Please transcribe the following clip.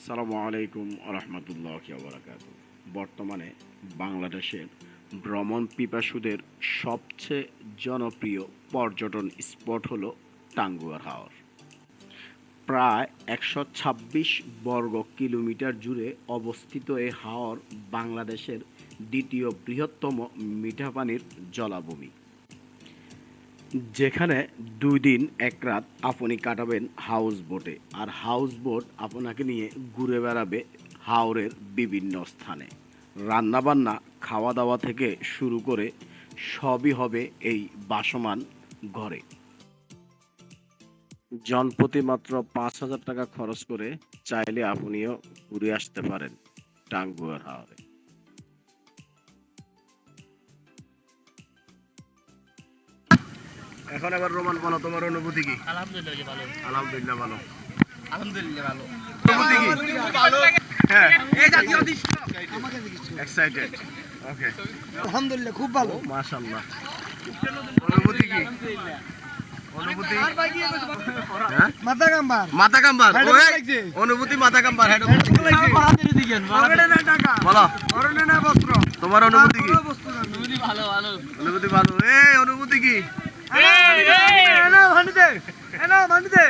আসসালামু আলাইকুম রহমতুল্লাহি ওয়া বারাকাতুহু। বর্তমানে বাংলাদেশের ভ্রমণ পিপাসুদের সবচেয়ে জনপ্রিয় পর্যটন স্পট হলো টাঙ্গুয়ার হাওর। প্রায় ১২৬ বর্গ কিলোমিটার জুড়ে অবস্থিত এই হাওর বাংলাদেশের দ্বিতীয় বৃহত্তম মিঠা পানির জলাভূমি, যেখানে ২ দিন ১ রাত আপনি কাটাবেন হাউস বোটে। আর হাউস বোট আপনাকে নিয়ে ঘুরে বেড়াবে হাওরের বিভিন্ন স্থানে। রান্নাবান্না, খাওয়া দাওয়া থেকে শুরু করে সবই হবে এই ভাসমান ঘরে। জনপ্রতি মাত্র ৫,০০০ টাকা খরচ করে চাইলে আপনিও ঘুরে আসতে পারেন টাঙ্গুয়ার হাওরে। এখন এবার রোমান বলো, তোমার অনুভূতি কি? আলহামদুলিল্লাহ ভালো। আলহামদুলিল্লাহ ভালো। আলহামদুলিল্লাহ ভালো। অনুভূতি কি? ভালো। হ্যাঁ, এই জাতীয় দৃশ্য এক্সাইটেড। ওকে, আলহামদুলিল্লাহ খুব ভালো। মাশাআল্লাহ। অনুভূতি কি? অনুভূতি হ্যাঁ, মাথা কাম্বার মাথা কাম্বার। হেড ওই লাগছে। অনুভূতি মাথা কাম্বার। হেড বলো, অরণ্য না বস্ত্র তোমার অনুভূতি কি? ভালো ভালো। অনুভূতি ভালো। এই অনুভূতি কি? এনা ভান্ডিতে